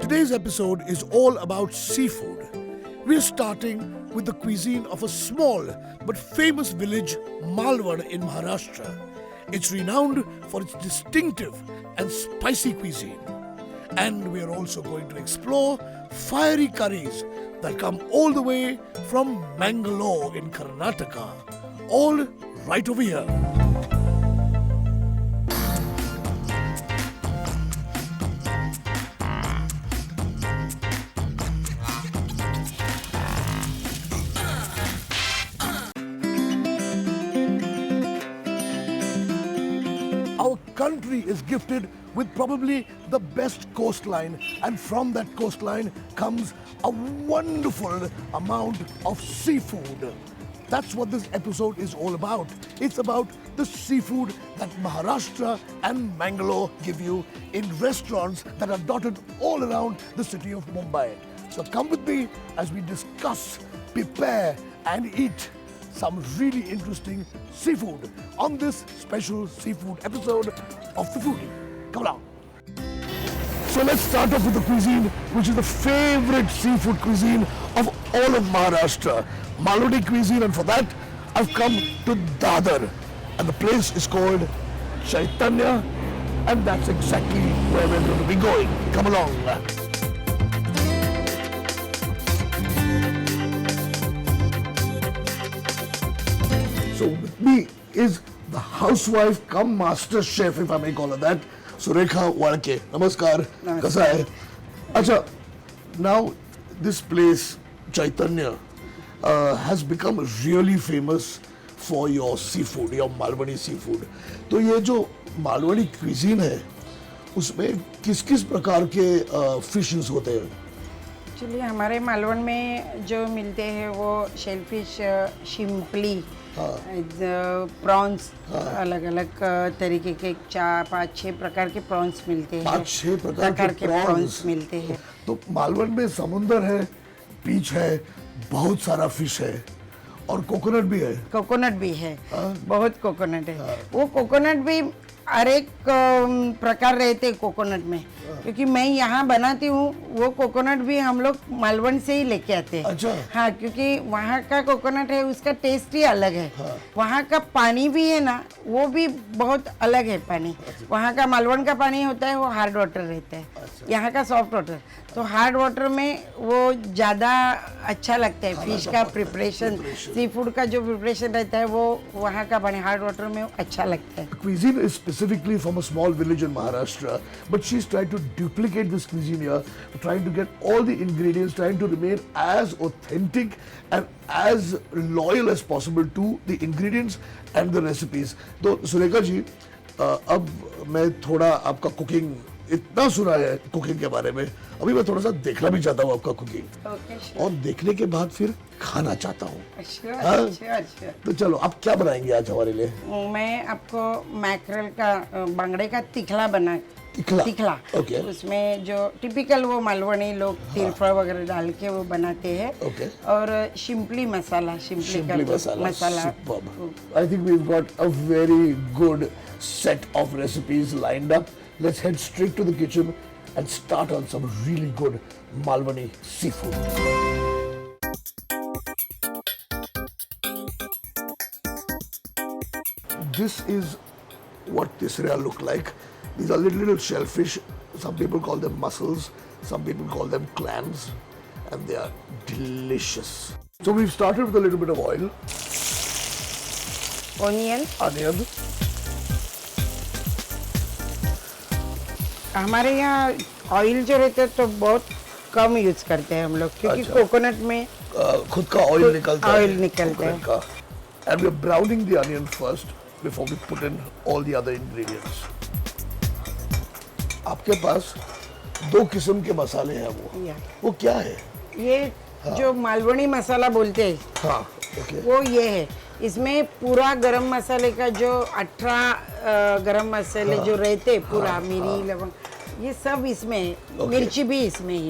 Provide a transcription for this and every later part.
Today's episode is all about seafood. We're starting with the cuisine of a small but famous village, Malvani in Maharashtra. It's renowned for its distinctive and spicy cuisine. And we are also going to explore fiery curries that come all the way from Mangalore in Karnataka. All right over here. Our country is gifted with probably the best coastline, and from that coastline comes a wonderful amount of seafood. That's what this episode is all about. It's about the seafood that Maharashtra and Mangalore give you in restaurants that are dotted all around the city of Mumbai. So come with me as we discuss, prepare and eat some really interesting seafood on this special seafood episode of The Foodie. Come along. So let's start off with the cuisine, which is the favorite seafood cuisine of all of Maharashtra, Malvani cuisine, and for that I've come to Dadar, and the place is called Chaitanya, and that's exactly where we're going to be going. Come along. So with me is the housewife come master chef, if I may call her that, Surekha Walke. Namaskar. Kasa hai? Acha, now this place, Chaitanya, has become really famous for your seafood, your Malvani seafood. तो ये जो Malvani cuisine है, उसमें किस-किस प्रकार के fishes होते हैं? एक्चुअली हमारे मालवण में जो मिलते हैं वो शेलफिश, शिम्पली, प्रॉन्स, अलग अलग तरीके के 4-5-6 प्रकार के प्रॉन्स मिलते हैं। 5-6 प्रकार के प्रॉन्स मिलते हैं। तो मालवण में समुंदर है, बीच है, बहुत सारा फिश है और कोकोनट भी है। कोकोनट भी है, बहुत कोकोनट है। वो कोकोनट भी हर एक प्रकार रहते हैं कोकोनट में, क्योंकि मैं यहाँ बनाती हूँ वो कोकोनट भी हम लोग मालवण से ही लेके आते हैं। अच्छा। हाँ, क्योंकि वहाँ का कोकोनट है उसका टेस्ट ही अलग है। वहाँ का पानी भी है ना, वो भी बहुत अलग है पानी। वहाँ का मालवण का पानी होता है वो हार्ड वाटर रहता है, यहाँ का सॉफ्ट वाटर। तो हार्ड वाटर में वो ज़्यादा अच्छा लगता है। फिश का प्रिपरेशन, सी फूड का जो प्रिपरेशन रहता है वो वहाँ का पानी हार्ड वाटर में अच्छा लगता है। Cuisine is specifically from a small village in Maharashtra, but she's tried to duplicate this cuisine here, trying to get all the ingredients, trying to remain as authentic and as loyal as possible to the ingredients and the recipes. तो सुरेखा जी, अब मैं थोड़ा आपका cooking इतना सुना है cooking के बारे में, अभी मैं थोड़ा सा देखना भी चाहता हूँ आपका कुकिंग, और देखने के बाद फिर खाना चाहता हूँ। अच्छा। तो चलो, आप क्या बनाएंगे आज हमारे लिए? मैं आपको मैकरल का, बांगड़े का तिखला बना। तिखला। ओके। उसमें जो टिपिकल वो मालवणी लोग तिरफा वगैरह डाल के वो बनाते हैं। ओके। और शिम्पली मसाला, शिम्पली मसाला। I think we've got a very good set of recipes lined up. Let's head straight to the kitchen and start on some really good Malvani seafood. This is what this look like. These are little shellfish. Some people call them mussels, some people call them clams, and they are delicious. So we've started with a little bit of oil. Onion. हमारे यहाँ oil जो रहता है तो बहुत कम use करते हैं हम लोग, क्योंकि कोकोनट में खुद का ऑयल निकलता है। And we're browning the onion first before we put in all the other ingredients. आपके पास 2 किस्म के मसाले हैं, वो क्या है? ये जो मालवणी मसाला बोलते हैं, हाँ, ओके। वो ये है। इसमें पूरा गरम मसाले का जो 18 गरम मसाले जो रहते पूरा, मिरी, लवंग, ये सब इसमें, मिर्ची भी इसमें ही।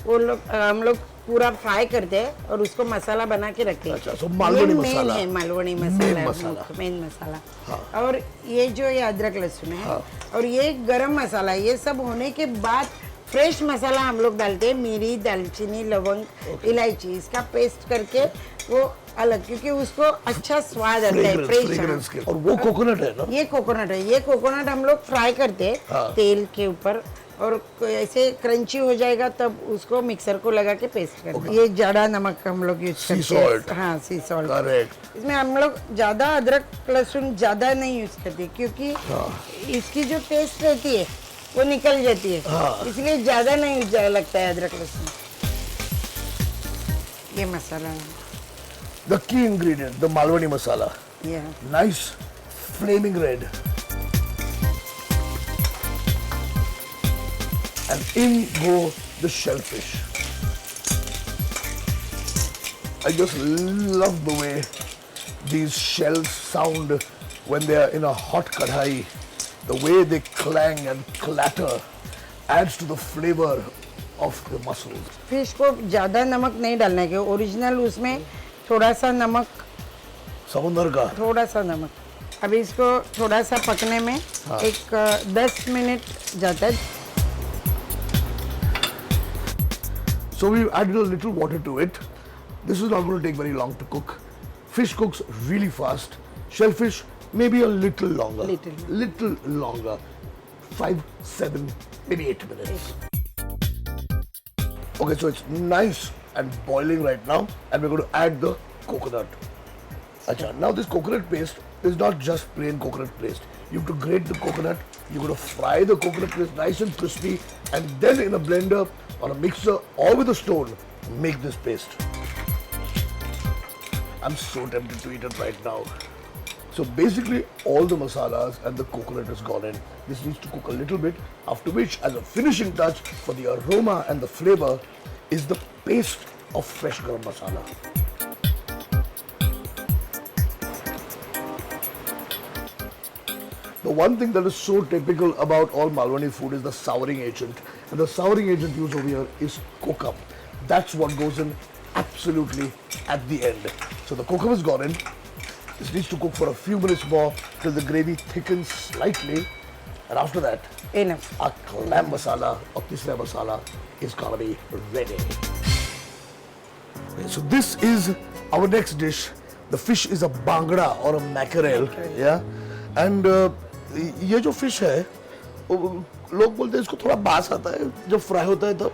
वो लोग हम लोग पूरा फ्राई करते हैं और उसको मसाला बना के रखते हैं। अच्छा, so मालवनी मसाला। मेन है मालवनी मसाला, मेन मसाला। हाँ। और ये जो ये अदरक लहसुन है, हाँ। और ये गरम मसाला, ये सब होने के बाद फ्रेश मसाला हम लोग डालते हैं, मिरी, दालचीनी, लवंग, इलायची, इसका पेस्ट करके वो अलग, क्योंकि उसको अच्छा स्वाद आता है, फ्रेग्रेंस के। और वो कोकोनट है ना? ये कोकोनट है, ये कोकोनट हम लोग फ्राई करते हैं हाँ। तेल के ऊपर, और ऐसे क्रंची हो जाएगा तब उसको मिक्सर को लगा के पेस्ट करते हैं। ये जाड़ा नमक हम लोग यूज करते हैं। हाँ, सी सॉल्ट। करेक्ट। इसमें हम लोग ज्यादा अदरक लहसुन ज्यादा नहीं यूज करते, क्योंकि इसकी जो टेस्ट रहती है वो निकल जाती है। हाँ। इसलिए ज्यादा नहीं लगता है अदरक लहसुन। ये मसाला है, The key ingredient, the Malvani masala. Yeah. Nice, flaming red. And in go the shellfish. I just love the way these shells sound when they are in a hot kadhai. The way they clang and clatter adds to the flavor of the mussels. Fish को ज्यादा नमक नहीं डालना है, original उसमें थोड़ा सा नमक, समुद्र का थोड़ा सा नमक। अभी इसको थोड़ा सा पकने में एक 10 मिनट जाता है। So we've added a little water to it. This is not going to take very long to cook. Fish cooks really fast. Shellfish maybe a little longer. Little longer. 5, 7, maybe 8 minutes. Okay, so it's nice and boiling right now, and we're going to add the coconut. Acha, now this coconut paste is not just plain coconut paste. You have to grate the coconut, you're going to fry the coconut paste nice and crispy, and then in a blender or a mixer or with a stone, make this paste. I'm so tempted to eat it right now. So basically all the masalas and the coconut has gone in. This needs to cook a little bit, after which as a finishing touch for the aroma and the flavor is the paste of fresh garam masala. The one thing that is so typical about all Malwani food is the souring agent. And the souring agent used over here is kokum. That's what goes in absolutely at the end. So the kokum has gone in. This needs to cook for a few minutes more till the gravy thickens slightly. And after that, Enough. our clam masala or tisra masala is gonna be ready. Okay, so this is our next dish. The fish is a bangda or a mackerel. Yeah, and ये जो fish है, लोग बोलते हैं इसको थोड़ा बास आता है जब फ्राई होता है तब।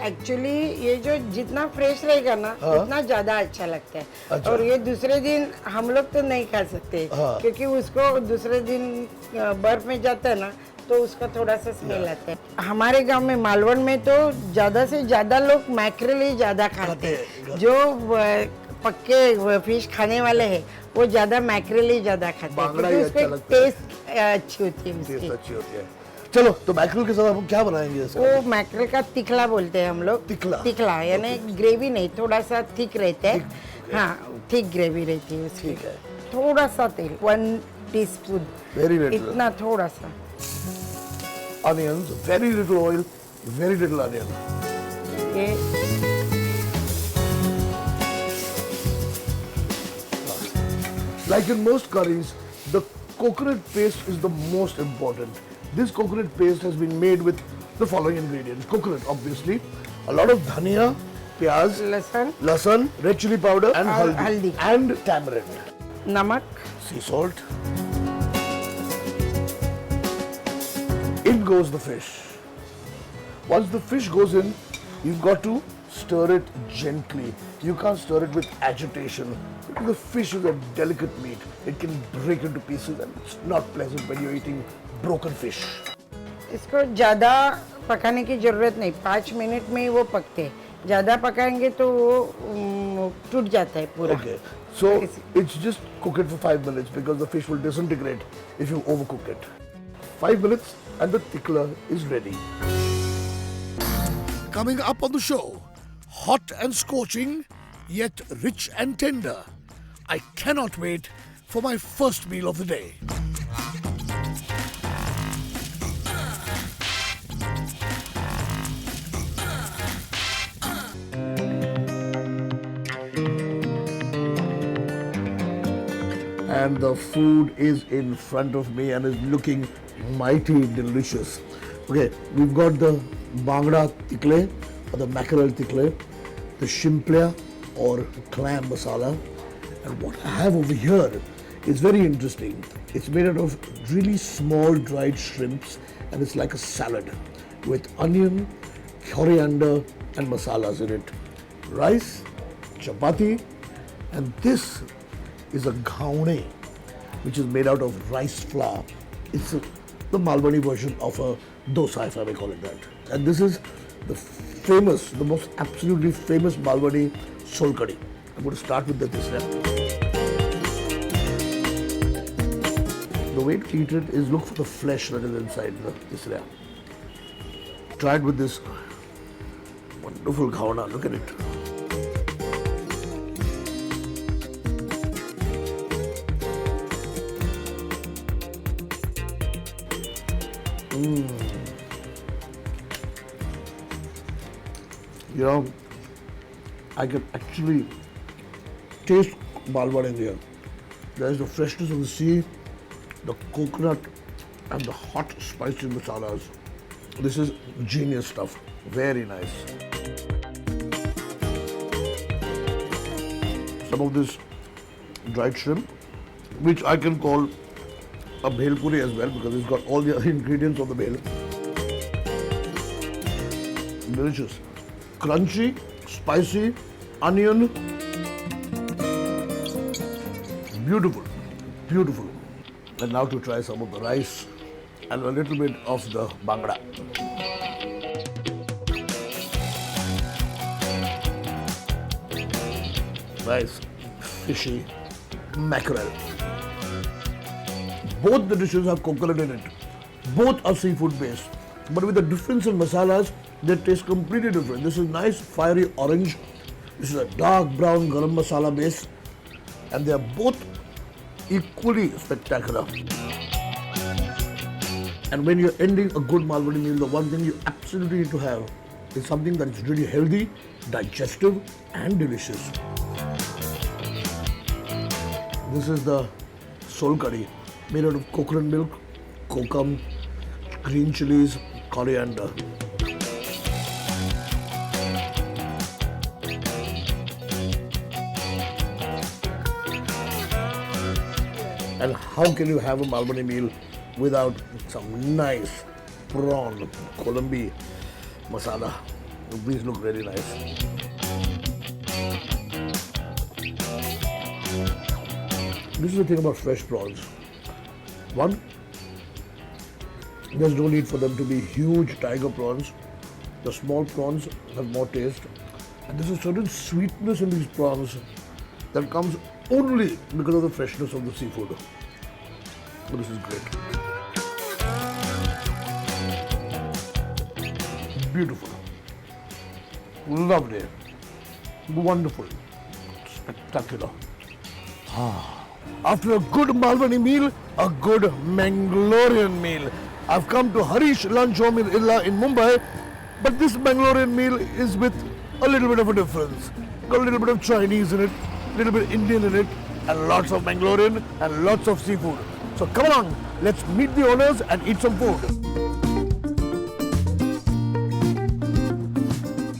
एक्चुअली ये जो जितना फ्रेश रहेगा ना उतना ज्यादा अच्छा लगता है। अच्छा। और ये दूसरे दिन हम लोग तो नहीं खा सकते, क्योंकि उसको दूसरे दिन बर्फ में जाता है ना तो उसका थोड़ा सा स्मेल आता है। हमारे गांव में मालवण में तो ज्यादा से ज्यादा लोग मैक्रेल ही ज्यादा खाते हैं। जो पक्के फिश खाने वाले हैं वो ज्यादा मैक्रेल ही ज्यादा खाते हैं, क्योंकि उसकी टेस्ट अच्छी होती है, उसकी अच्छी होती है। चलो, तो मैक्रेल के साथ हम क्या बनाएंगे इसका? वो मैक्रेल का तिखला बोलते हैं हम लोग। तिखला यानी ग्रेवी नहीं, थोड़ा सा थिक रहता है। हाँ, थिक ग्रेवी रहती है उसकी। थोड़ा सा तेल, 1 टीस्पून, इतना थोड़ा सा। Onions, very little oil, very little onion. ये Like in most curries, the coconut paste is the most important. This coconut paste has been made with the following ingredients. Coconut, obviously, a lot of dhania, pyaz, lasan, red chili powder, and haldi, and tamarind. Namak, sea salt. In goes the fish. Once the fish goes in, you've got to stir it gently. You can't stir it with agitation, because the fish is a delicate meat. It can break into pieces and it's not pleasant when you're eating broken fish. इसको ज़्यादा पकाने की ज़रूरत नहीं, 5 minute में ही वो पकते हैं। ज़्यादा पकाएंगे तो वो टूट जाता है पूरा। Okay, so it's just cook it for 5 minutes because the fish will disintegrate if you overcook it. 5 minutes and the tickler is ready. Coming up on the show, hot and scorching, yet rich and tender. I cannot wait for my first meal of the day. and the food is in front of me and is looking mighty delicious. Okay, we've got the bangda tikle or the mackerel tikle, the shimplea or clam masala, and what I have over here is very interesting. It's made out of really small dried shrimps and it's like a salad with onion, coriander and masalas in it. Rice, chapati, and this is a ghaune, which is made out of rice flour. It's the Malvani version of a dosa, if I may call it that. And this is the most absolutely famous Malvani sol curry. I'm going to start with the tisra. The way to eat it is look for the flesh that is inside the tisra. Try it with this wonderful ghauna. Look at it. You know, I can actually taste Malvani in here. There's the freshness of the sea, the coconut, and the hot spicy masalas. This is genius stuff. Very nice. Some of this dried shrimp, which I can call a bhel puri as well because it's got all the other ingredients of the bhel. Delicious. Crunchy, spicy, onion. Beautiful, beautiful. And now to try some of the rice and a little bit of the bangda. Rice, fishy, mackerel. Both the dishes have coconut in it. Both are seafood based. But with the difference in masalas, they taste completely different. This is nice fiery orange. This is a dark brown garam masala base. And they are both equally spectacular. And when you're ending a good Malvani meal, the one thing you absolutely need to have is something that is really healthy, digestive and delicious. This is the sol curry made out of coconut milk, kokum, green chilies, coriander. And how can you have a Malvani meal without some nice prawn Colombi masala? These look really nice. This is the thing about fresh prawns. One, there's no need for them to be huge tiger prawns. The small prawns have more taste. And there's a certain sweetness in these prawns that comes only because of the freshness of the seafood. So this is great. Beautiful. Lovely. Wonderful. Spectacular. After a good Malvani meal, a good Mangalorean meal. I've come to Harish Lunch Home in Illa in Mumbai, but this Mangalorean meal is with a little bit of a difference. Got a little bit of Chinese in it, a little bit Indian in it, and lots of Mangalorean and lots of seafood. So come along, let's meet the owners and eat some food.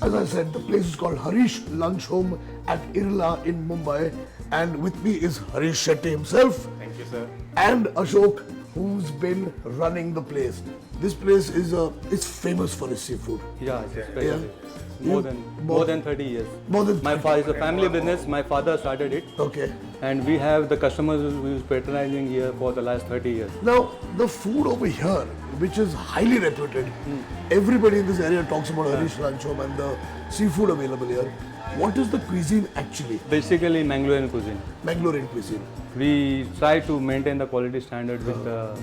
As I said, the place is called Harish Lunch Home at Irla in Mumbai, and with me is Harish Shetty himself. Thank you, sir. And Ashok, who's been running the place. This place is famous for its seafood. Yeah, it's especially. Yeah. More than 30 years. More than My 30. father, it's a family business. My father started it, Okay. and we have the customers who is patronizing here for the last 30 years. Now, the food over here, which is highly reputed, everybody in this area talks about Harish Lunch Home and the seafood available here. What is the cuisine actually? Basically, Mangalorean cuisine. Mangalorean cuisine. We try to maintain the quality standard with the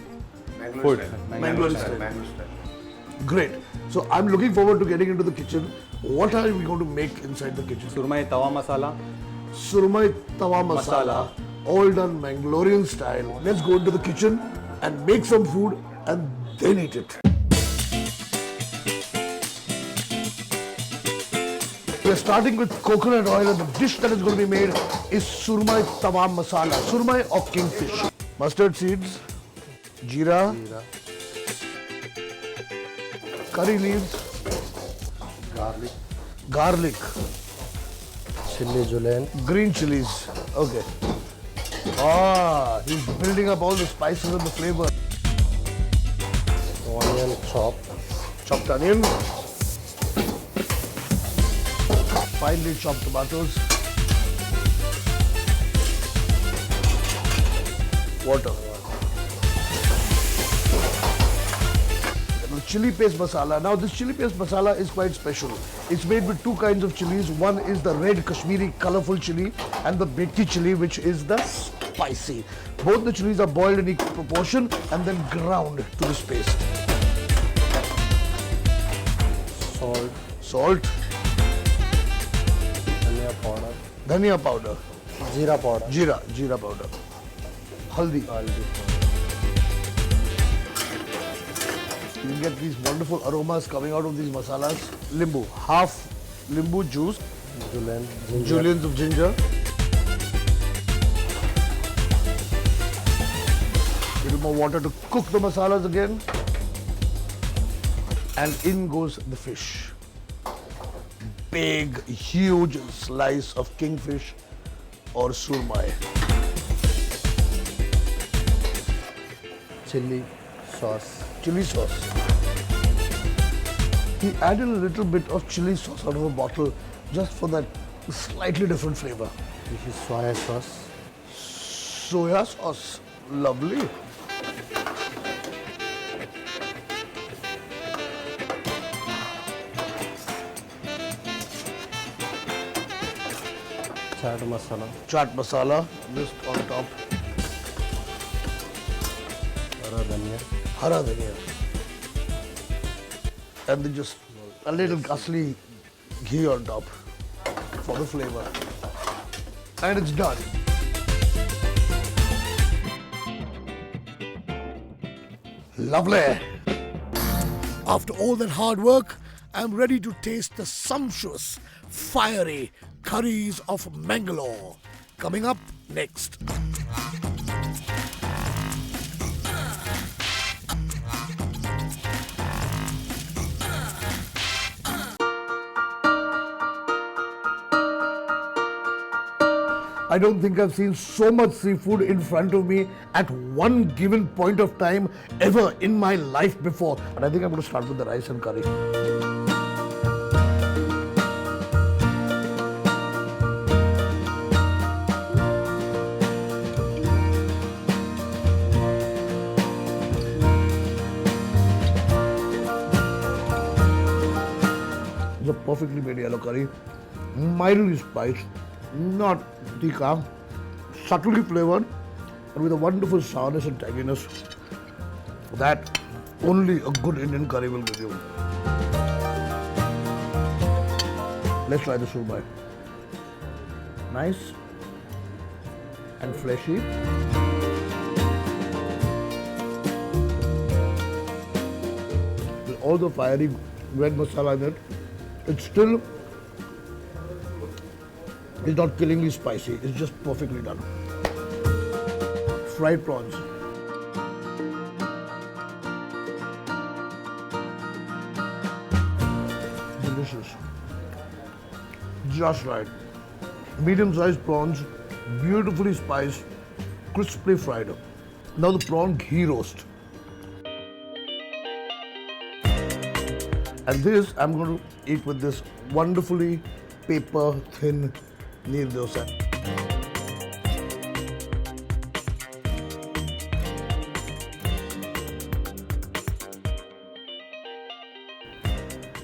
food. Mangalorean style. Great. So I'm looking forward to getting into the kitchen. What are we going to make inside the kitchen? Surmai tawa masala. Surmai tawa masala, all done Mangalorean style. Let's go into the kitchen and make some food and then eat it. are starting with coconut oil, and the dish that is going to be made is surmai tawa masala. Surmai or kingfish. Mustard seeds, jeera, curry leaves, garlic, chili julienne, green chilies. Okay. Ah, he's building up all the spices and the flavor. onion Chopped onion, finely chopped tomatoes, water. The chili paste masala. Now this chili paste masala is quite special. It's made with two kinds of chilies. One is the red Kashmiri colorful chili and the Beti chili, which is the spicy. Both the chilies are boiled in equal proportion and then ground to this paste. Salt, dhania powder, jeera powder, jeera powder, haldi. You get these wonderful aromas coming out of these masalas. Limbu, half limbu juice, juliennes of ginger. Little more water to cook the masalas again. And in goes the fish. Big, huge slice of kingfish or surmai. chili sauce, Chili sauce. He added a little bit of chili sauce out of a bottle just for that slightly different flavor. this is soya sauce, Soya sauce. Lovely. Chaat masala just on top. Hara dhania. And then just a little ghastly ghee on top for the flavor. And it's done. Lovely. After all that hard work, I'm ready to taste the sumptuous, fiery curries of Mangalore. Coming up next. I don't think I've seen so much seafood in front of me at one given point of time ever in my life before. And I think I'm going to start with the rice and curry. It's a perfectly made yellow curry, mildly spiced, not tikka, subtly flavored, and with a wonderful sourness and tanginess that only a good Indian curry will give you. Let's try the surmai. Nice and fleshy. With all the fiery red masala in it, it's still it's not killingly spicy, it's just perfectly done. Fried prawns. Delicious. Just right. Medium-sized prawns, beautifully spiced, crisply fried. Now the prawn ghee roast. And this I'm going to eat with this wonderfully paper-thin neer dosa.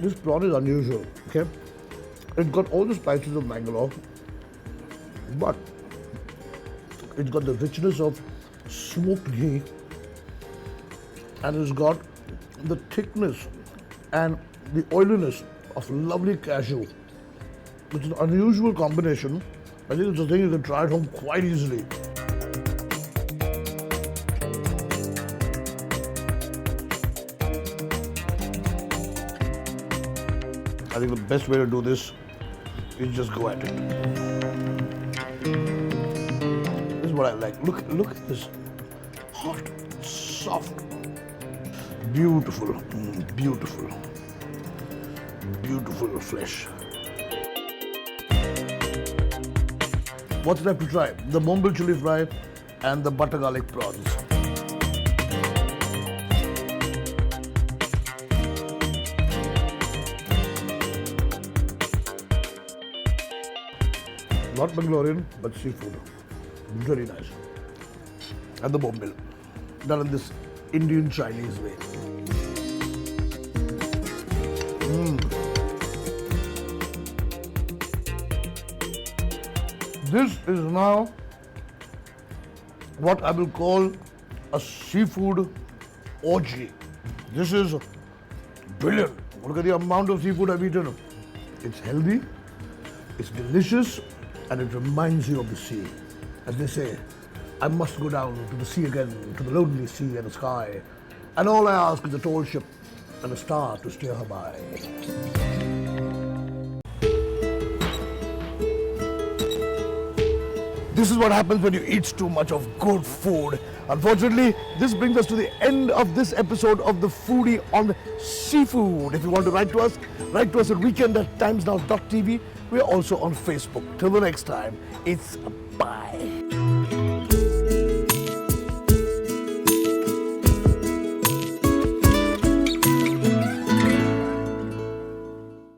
This prawn is unusual, okay? It's got all the spices of Mangalore, but it's got the richness of smoked ghee, and it's got the thickness and the oiliness of lovely cashew. It's an unusual combination. I think it's a thing you can try at home quite easily. I think the best way to do this you just go at it. This is what I like. Look at this. Hot, soft, beautiful, beautiful, beautiful flesh. What's left to try? The Mumbai chili fry and the butter garlic prawns. Not Mangalorean, but seafood. Very nice. And the bombil, done in this Indian Chinese way. This is now what I will call a seafood orgy. This is brilliant. Look at the amount of seafood I've eaten. It's healthy, it's delicious, and it reminds you of the sea. As they say, I must go down to the sea again, to the lonely sea and the sky. And all I ask is a tall ship and a star to steer her by. This is what happens when you eat too much of good food. Unfortunately, this brings us to the end of this episode of the Foodie on seafood. If you want to write to us at weekend@timesnow.tv. We're also on Facebook. Till the next time, it's bye.